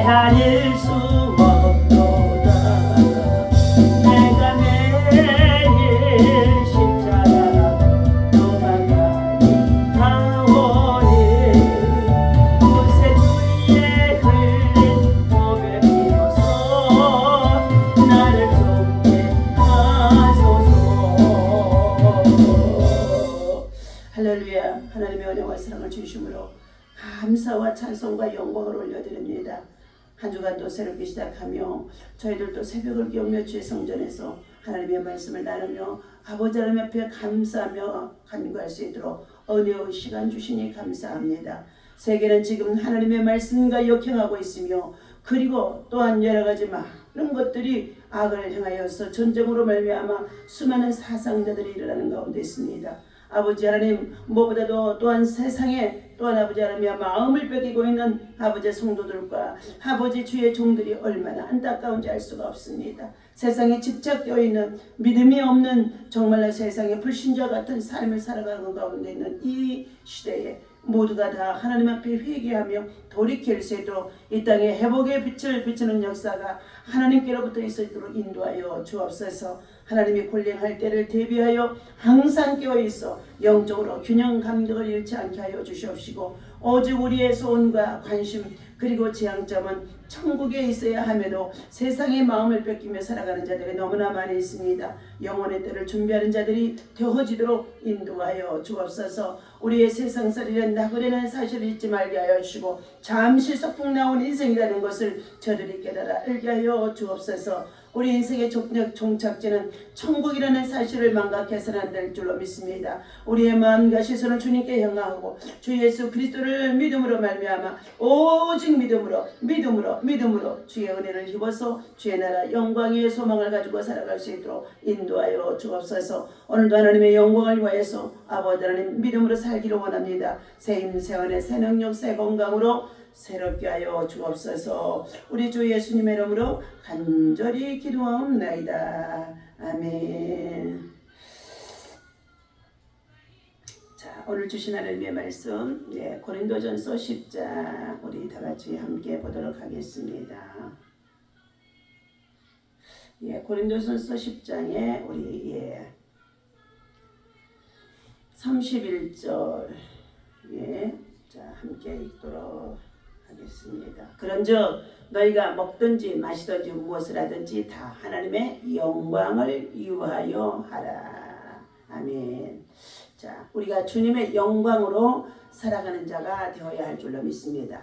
헤아릴 수 없도다. 내가 매일 십자가 도망가니 가오니 구세 주위에 흘린 보배 비로소 나를 돕게 하소서. 할렐루야. 하나님의 은혜와 사랑을 주심으로 감사와 찬송과 영광을 올려드립니다. 한 주간도 새롭게 시작하며 저희들도 새벽을 깨우며 주의 성전에서 하나님의 말씀을 나누며 아버지 하나님 앞에 감사하며 간구할 수 있도록 은혜의 시간 주시니 감사합니다. 세계는 지금 하나님의 말씀과 역행하고 있으며 그리고 또한 여러 가지 많은 것들이 악을 행하여서 전쟁으로 말미암아 수많은 사상자들이 일어나는 가운데 있습니다. 아버지 하나님, 무엇보다도 또한 세상에 또한 아버지 하나님의 마음을 뺏기고 있는 아버지의 성도들과 아버지 주의 종들이 얼마나 안타까운지 알 수가 없습니다. 세상에 집착되어 있는 믿음이 없는 정말로 세상에 불신자 같은 삶을 살아가는 가운데 있는 이 시대에 모두가 다 하나님 앞에 회개하며 돌이킬 수 있도록 이 땅에 회복의 빛을 비추는 역사가 하나님께로부터 있도록 인도하여 주옵소서. 하나님이 곤령할 때를 대비하여 항상 깨어있어 영적으로 균형 감각을 잃지 않게 하여 주시옵시고 오직 우리의 소원과 관심 그리고 지향점은 천국에 있어야 함에도 세상의 마음을 뺏기며 살아가는 자들이 너무나 많이 있습니다. 영혼의 때를 준비하는 자들이 되어지도록 인도하여 주옵소서. 우리의 세상살이는 나그네는 사실을 잊지 말게 하여 주시고 잠시 소풍나온 인생이라는 것을 저들이 깨달아 알게 하여 주옵소서. 우리 인생의 종착지는 천국이라는 사실을 망각해서는 안 될 줄로 믿습니다. 우리의 마음과 시선을 주님께 향하고 주 예수 그리스도를 믿음으로 말미암아 오직 믿음으로 주의 은혜를 입어서 주의 나라 영광의 소망을 가지고 살아갈 수 있도록 인도하여 주옵소서. 오늘도 하나님의 영광을 위하여서 아버지 하나님 믿음으로 살기를 원합니다. 새 힘, 새 은혜, 새 능력, 새 건강으로 새롭게 하여 주옵소서. 우리 주 예수님의 이름으로 간절히 기도하옵나이다. 아멘. 자, 오늘 주신 하나님의 말씀 고린도전서 10장 우리 다같이 함께 보도록 하겠습니다. 고린도전서 10장에 우리 31절 자 함께 읽도록 하겠습니다. 그런즉 너희가 먹든지 마시든지 무엇을 하든지 다 하나님의 영광을 위하여 하라. 아멘. 자, 우리가 주님의 영광으로 살아가는 자가 되어야 할 줄로 믿습니다.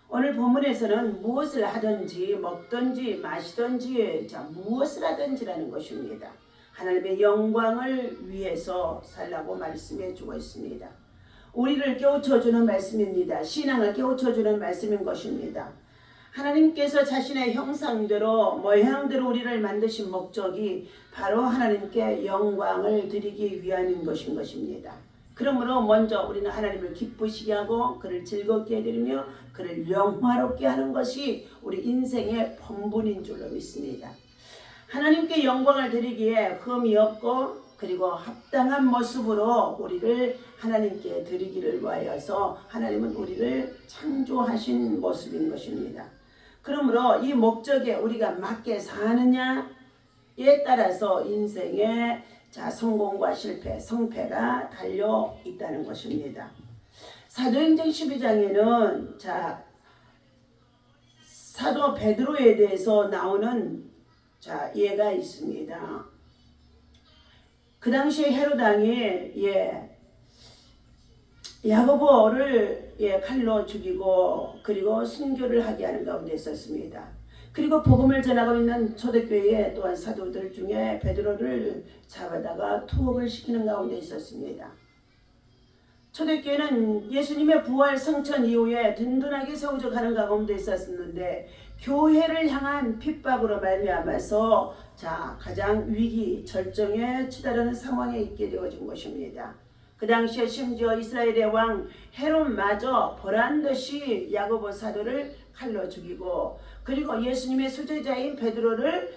오늘 본문에서는 무엇을 하든지 먹든지 마시든지 무엇을 하든지라는 것입니다. 하나님의 영광을 위해서 살라고 말씀해 주고 있습니다. 우리를 깨우쳐주는 말씀입니다. 신앙을 깨우쳐주는 말씀인 것입니다. 하나님께서 자신의 형상대로 모양대로 우리를 만드신 목적이 바로 하나님께 영광을 드리기 위함인 것입니다. 그러므로 먼저 우리는 하나님을 기쁘시게 하고 그를 즐겁게 해드리며 그를 영화롭게 하는 것이 우리 인생의 본분인 줄로 믿습니다. 하나님께 영광을 드리기에 흠이 없고 그리고 합당한 모습으로 우리를 하나님께 드리기를 위하여서 하나님은 우리를 창조하신 모습인 것입니다. 그러므로 이 목적에 우리가 맞게 사느냐에 따라서 인생의 성공과 실패, 성패가 달려 있다는 것입니다. 사도행전 12장에는 사도 베드로에 대해서 나오는 예가 있습니다. 그 당시에 헤롯 왕이 야고보를 칼로 죽이고 그리고 순교를 하게 하는 가운데 있었습니다. 그리고 복음을 전하고 있는 초대교회에 또한 사도들 중에 베드로를 잡아다가 투옥을 시키는 가운데 있었습니다. 초대교회는 예수님의 부활 성천 이후에 든든하게 세워져가는 가운데 있었는데 교회를 향한 핍박으로 말미암아서 가장 위기 절정에 치달하는 상황에 있게 되어진 것입니다. 그 당시에 심지어 이스라엘의 왕 헤롯마저 보란듯이 야고보 사도를 칼로 죽이고 그리고 예수님의 수제자인 베드로를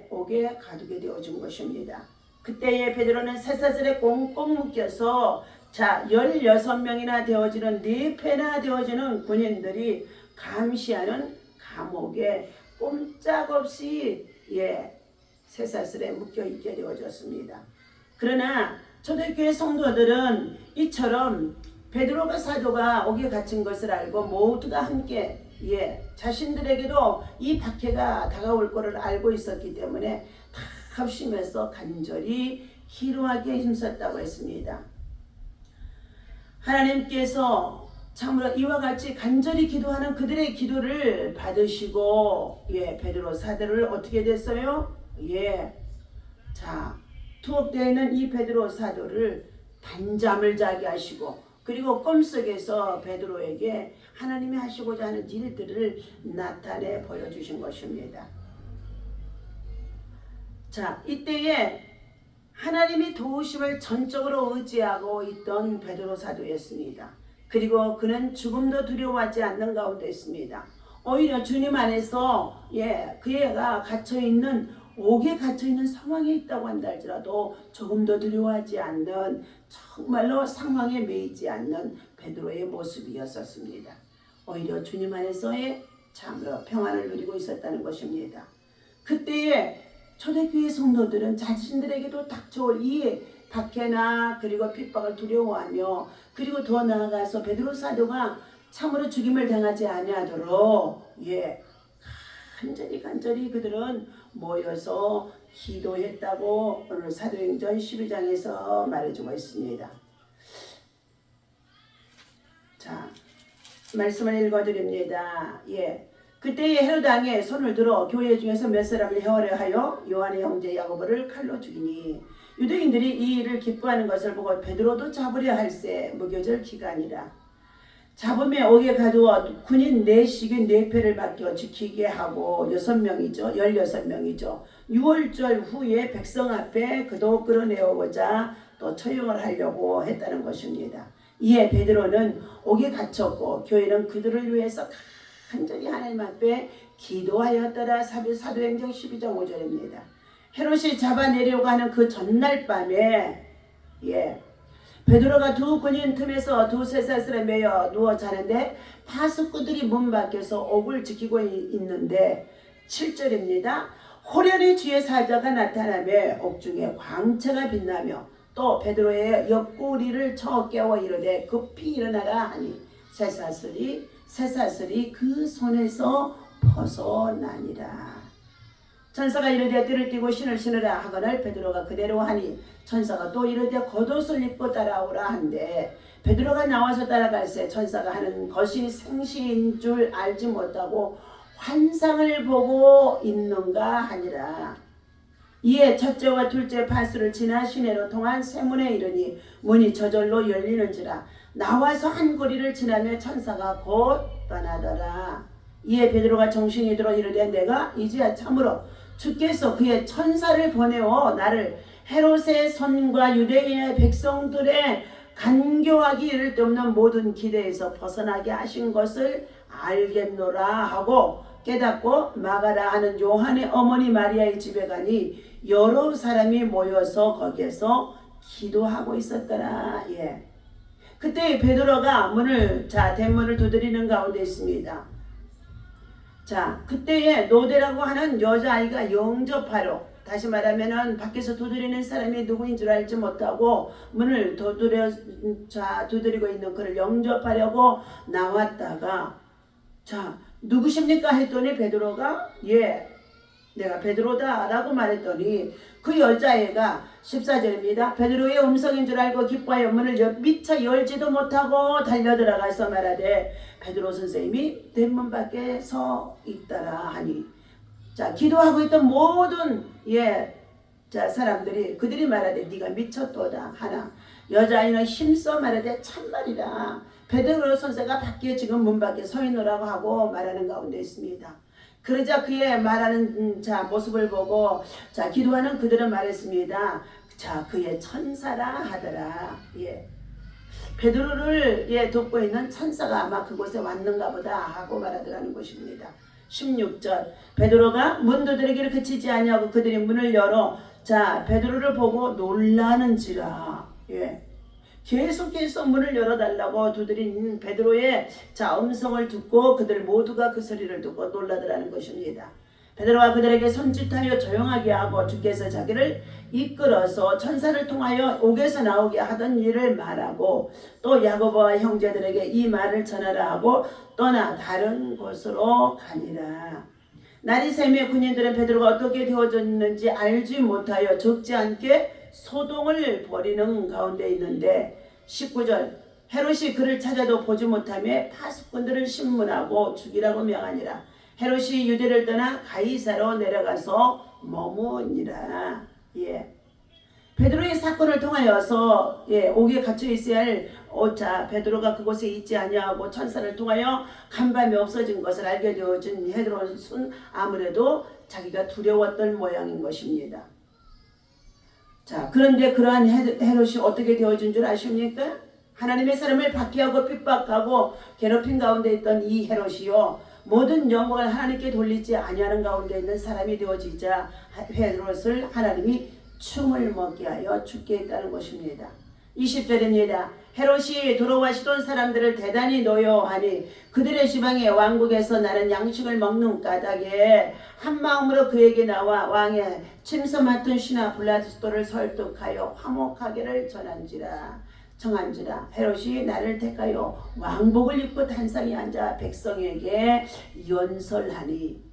옥에 가두게 되어진 것입니다. 그때의 베드로는 쇠사슬에 꽁꽁 묶여서 16명이나 되어지는 4패나 되어지는 군인들이 감시하는 감옥에 꼼짝없이 쇠사슬에 묶여 있게 되어졌습니다. 그러나 초대교회 성도들은 이처럼 베드로가 사도가 옥에 갇힌 것을 알고 모두가 함께 자신들에게도 이 박해가 다가올 것을 알고 있었기 때문에 다 합심해서 간절히 기도하기에 힘썼다고 했습니다. 하나님께서 참으로 이와 같이 간절히 기도하는 그들의 기도를 받으시고 베드로 사도를 어떻게 됐어요? 투옥되어 있는 이 베드로 사도를 단잠을 자게 하시고 그리고 꿈속에서 베드로에게 하나님이 하시고자 하는 일들을 나타내 보여주신 것입니다. 이때에 하나님이 도우심을 전적으로 의지하고 있던 베드로 사도였습니다. 그리고 그는 죽음도 두려워하지 않는 가운데 있습니다. 오히려 주님 안에서 그가 갇혀있는 옥에 갇혀있는 상황에 있다고 한다 할지라도 조금도 두려워하지 않는 정말로 상황에 매이지 않는 베드로의 모습이었었습니다. 오히려 주님 안에서의 참으로 평안을 누리고 있었다는 것입니다. 그때에 초대교회 성도들은 자신들에게도 닥쳐올 이 박해나 그리고 핍박을 두려워하며 그리고 더 나아가서 베드로 사도가 참으로 죽임을 당하지 아니하도록 간절히 그들은 모여서 기도했다고 오늘 사도행전 12장에서 말해주고 있습니다. 말씀을 읽어드립니다. 그때의 헤롯 왕이 손을 들어 교회 중에서 몇 사람을 해하려 하여 요한의 형제 야고보를 칼로 죽이니 유대인들이 이 일을 기뻐하는 것을 보고 베드로도 잡으려 할세 무교절 기간이라. 잡음에 옥에 가두어 군인 4씩의 4패를 맡겨 지키게 하고 16명이죠. 6월절 후에 백성 앞에 그도 끌어내오고자 또 처형을 하려고 했다는 것입니다. 이에 베드로는 옥에 갇혔고 교회는 그들을 위해서 간절히 하나님 앞에 기도하였더라. 사도행전 12장 5절입니다. 헤롯이 잡아내려고 하는 그 전날 밤에 베드로가 두 군인 틈에서 두 쇠사슬에 매여 누워 자는데 파수꾼들이 문 밖에서 옥을 지키고 있는데 7절입니다. 호련히 주의 사자가 나타나며 옥중에 광채가 빛나며 또 베드로의 옆구리를 쳐 깨워 이르되 급히 일어나라 하니 쇠사슬이 그 손에서 벗어나니라. 천사가 이르되 띠를 띠고 신을 신으라 하거늘 베드로가 그대로 하니 천사가 또 이르되 겉옷을 입고 따라오라 한데 베드로가 나와서 따라갈새 천사가 하는 것이 생시인 줄 알지 못하고 환상을 보고 있는가 하니라. 이에 첫째와 둘째 파수를 지나 시내로 통한 세문에 이르니 문이 저절로 열리는지라. 나와서 한 거리를 지나며 천사가 곧 떠나더라. 이에 베드로가 정신이 들어 이르되 내가 이제야 참으로 주께서 그의 천사를 보내어 나를 헤롯의 손과 유대인의 백성들의 간교하기 이를 데 없는 모든 기대에서 벗어나게 하신 것을 알겠노라 하고 깨닫고 마가라 하는 요한의 어머니 마리아의 집에 가니 여러 사람이 모여서 거기에서 기도하고 있었더라. 그때 베드로가 대문을 두드리는 가운데 있습니다. 그때에 노대라고 하는 여자아이가 영접하러, 다시 말하면은 밖에서 두드리는 사람이 누구인 줄 알지 못하고 문을 두드리고 있는 그를 영접하려고 나왔다가 누구십니까 했더니 베드로가 내가 베드로다 라고 말했더니 그 여자애가 14절입니다. 베드로의 음성인 줄 알고 기뻐하여 문을 미처 열지도 못하고 달려들어가서 말하되 베드로 선생님이 대문 밖에 서 있더라 하니 기도하고 있던 모든 사람들이 그들이 말하되 네가 미쳤도다 하나 여자아이는 힘써 말하되 참말이라. 베드로 선생가 밖에 지금 문 밖에 서 있노라고 하고 말하는 가운데 있습니다. 그러자 그의 말하는 모습을 보고 기도하는 그들은 말했습니다. 그의 천사라 하더라. 베드로를 돕고 있는 천사가 아마 그곳에 왔는가 보다 하고 말하더라는 것입니다. 16절 베드로가 문 두드리기를 그치지 아니하고 그들이 문을 열어 베드로를 보고 놀라는지라. 계속해서 문을 열어달라고 두드린 베드로의 음성을 듣고 그들 모두가 그 소리를 듣고 놀라더라는 것입니다. 베드로가 그들에게 손짓하여 조용하게 하고 주께서 자기를 이끌어서 천사를 통하여 옥에서 나오게 하던 일을 말하고 또 야고보와 형제들에게 이 말을 전하라 하고 떠나 다른 곳으로 가니라. 날이 새며 군인들은 베드로가 어떻게 되어졌는지 알지 못하여 적지 않게 소동을 벌이는 가운데 있는데 19절 헤롯이 그를 찾아도 보지 못하며 파수꾼들을 신문하고 죽이라고 명하니라. 헤롯이 유대를 떠나 가이사로 내려가서 머무니라. 베드로의 사건을 통하여서 옥에 갇혀 있어야 할 베드로가 그곳에 있지 아니하고 천사를 통하여 간밤에 없어진 것을 알게 되어진 헤롯은 아무래도 자기가 두려웠던 모양인 것입니다. 그런데 그러한 헤롯이 어떻게 되어진 줄 아십니까? 하나님의 사람을 박해하고 핍박하고 괴롭힌 가운데 있던 이 헤롯이요, 모든 영광을 하나님께 돌리지 아니하는 가운데 있는 사람이 되어지자 헤롯을 하나님이 충을 먹게 하여 죽게 했다는 것입니다. 20절입니다. 헤롯이 두로와 시돈 사람들을 대단히 노여워하니 그들의 지방의 왕국에서 나는 양식을 먹는 까닭에 한마음으로 그에게 나와 왕의 침서 맡은 신하 블라스토를 설득하여 화목하게를 정한지라. 헤롯이 나를 택하여 왕복을 입고 단상에 앉아 백성에게 연설하니.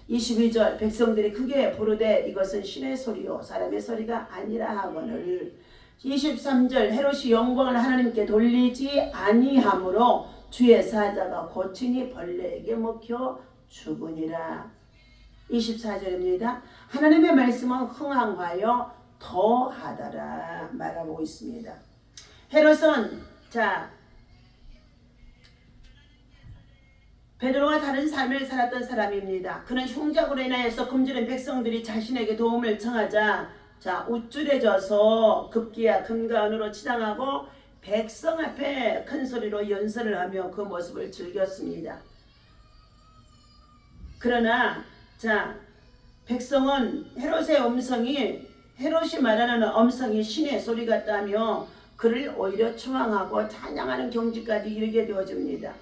22절 백성들이 크게 부르되 이것은 신의 소리요 사람의 소리가 아니라 하거늘. 23절 헤롯이 영광을 하나님께 돌리지 아니하므로 주의 사자가 고친이 벌레에게 먹혀 죽으니라. 24절입니다. 하나님의 말씀은 흥황하여 더하더라 말하고 있습니다. 헤롯은 베드로와 다른 삶을 살았던 사람입니다. 그는 흉작으로 인하여서 굶주린 백성들이 자신에게 도움을 청하자 우쭐해져서 급기야 금과 은으로 치장하고 백성 앞에 큰 소리로 연설을 하며 그 모습을 즐겼습니다. 그러나 백성은 헤롯이 말하는 음성이 신의 소리 같다며 그를 오히려 추앙하고 찬양하는 경지까지 이르게 되어집니다.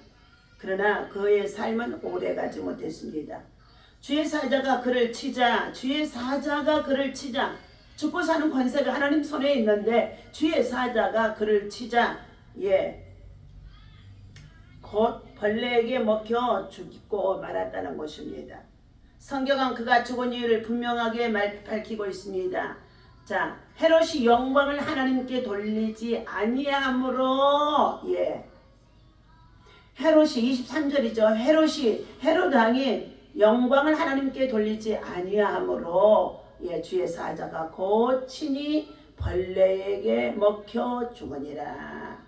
그러나 그의 삶은 오래가지 못했습니다. 주의 사자가 그를 치자 죽고 사는 권세가 하나님 손에 있는데 주의 사자가 그를 치자 곧 벌레에게 먹혀 죽고 말았다는 것입니다. 성경은 그가 죽은 이유를 분명하게 밝히고 있습니다. 헤롯이 영광을 하나님께 돌리지 아니하므로 헤롯이 23절이죠. 헤롯 왕이 영광을 하나님께 돌리지 아니하므로 주의 사자가 곧 친히 벌레에게 먹혀 죽으니라.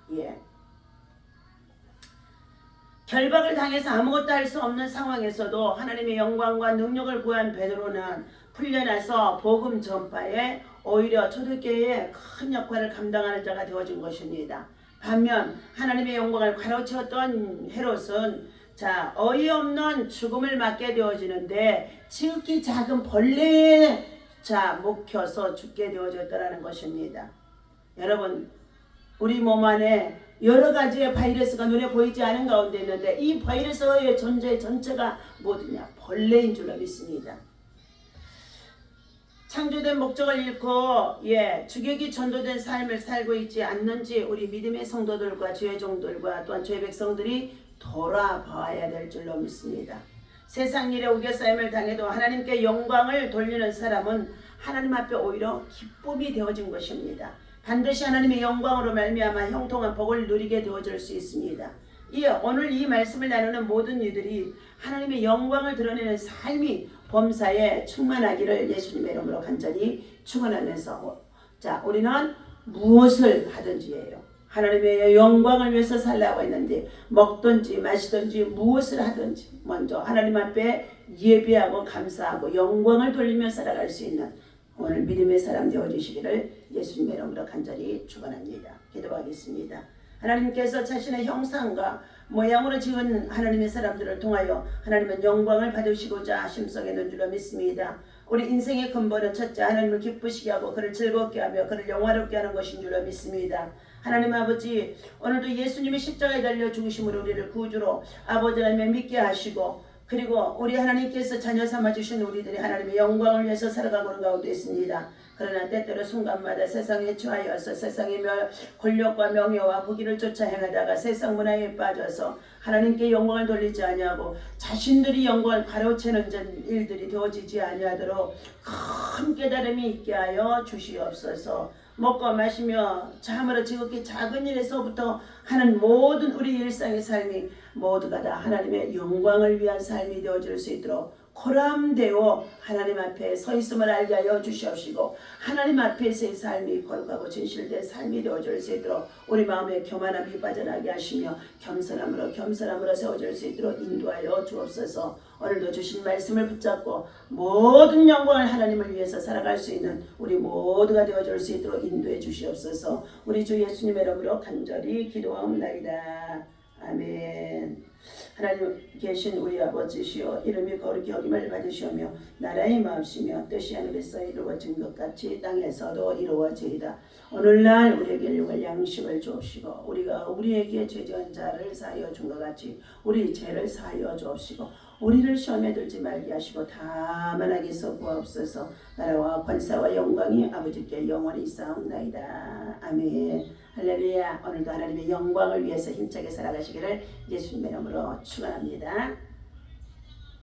결박을 당해서 아무것도 할 수 없는 상황에서도 하나님의 영광과 능력을 구한 베드로는 풀려나서 복음 전파에 오히려 초대교회의 큰 역할을 감당하는 자가 되어진 것입니다. 반면 하나님의 영광을 가로채웠던 헤롯은 어이없는 죽음을 맞게 되어지는데 지극히 작은 벌레에 먹혀서 죽게 되어졌다는 것입니다. 여러분, 우리 몸 안에 여러 가지의 바이러스가 눈에 보이지 않은 가운데 있는데 이 바이러스의 존재 전체가 뭐냐? 벌레인 줄로 믿습니다. 창조된 목적을 잃고 주객이 전도된 삶을 살고 있지 않는지 우리 믿음의 성도들과 주의 종들과 또한 주의 백성들이 돌아봐야 될 줄로 믿습니다. 세상 일에 우겨싸임을 당해도 하나님께 영광을 돌리는 사람은 하나님 앞에 오히려 기쁨이 되어진 것입니다. 반드시 하나님의 영광으로 말미암아 형통한 복을 누리게 되어질 수 있습니다. 오늘 이 말씀을 나누는 모든 이들이 하나님의 영광을 드러내는 삶이 범사에 충만하기를 예수님의 이름으로 간절히 축원하면서 우리는 무엇을 하든지예요. 하나님의 영광을 위해서 살라고 했는데 먹든지 마시든지 무엇을 하든지 먼저 하나님 앞에 예배하고 감사하고 영광을 돌리며 살아갈 수 있는 오늘 믿음의 사람 되어주시기를 예수님의 이름으로 간절히 축원합니다. 기도하겠습니다. 하나님께서 자신의 형상과 모양으로 지은 하나님의 사람들을 통하여 하나님은 영광을 받으시고자 하심성했는 줄로 믿습니다. 우리 인생의 근본은 첫째 하나님을 기쁘시게 하고 그를 즐겁게 하며 그를 영화롭게 하는 것인 줄로 믿습니다. 하나님 아버지, 오늘도 예수님이 십자가에 달려 죽으심으로 우리를 구주로 아버지 하나님 믿게 하시고, 그리고 우리 하나님께서 자녀 삼아주신 우리들이 하나님의 영광을 위해서 살아가고는 가운데 있습니다. 그러나 때때로 순간마다 세상에 취하여서 세상의 권력과 명예와 부귀를 쫓아 행하다가 세상 문화에 빠져서 하나님께 영광을 돌리지 아니하고 자신들이 영광을 가로채는 일들이 되어지지 아니하도록 큰 깨달음이 있게 하여 주시옵소서. 먹고 마시며 잠으로 지극히 작은 일에서부터 하는 모든 우리 일상의 삶이 모두가 다 하나님의 영광을 위한 삶이 되어질 수 있도록 코람되어 하나님 앞에 서 있음을 알게 하여 주시옵시고, 하나님 앞에서의 삶이 거룩하고 진실된 삶이 되어질 수 있도록 우리 마음의 교만함이 빠져나게 하시며 겸손함으로 세워질 수 있도록 인도하여 주옵소서. 오늘도 주신 말씀을 붙잡고 모든 영광을 하나님을 위해서 살아갈 수 있는 우리 모두가 되어줄 수 있도록 인도해 주시옵소서. 우리 주 예수님의 이름으로 간절히 기도하옵나이다. 아멘. 하나님 계신 우리 아버지시여, 이름이 거룩히 여김을 받으시오며 나라의 마음이시며 뜻이 하늘에서 이루어진 것 같이 땅에서도 이루어지이다. 오늘날 우리에게 일용할 양식을 주옵시고, 우리가 우리에게 죄지은 자를 사하여 준 것 같이 우리 죄를 사하여 주옵시고, 우리를 시험에 들지 말게 하시고 다만 악에서 구하옵소서. 나라와 권세와 영광이 아버지께 영원히 있사옵나이다. 아멘. 할렐루야. 오늘도 하나님의 영광을 위해서 힘차게 살아가시기를 예수님의 이름으로 축원합니다.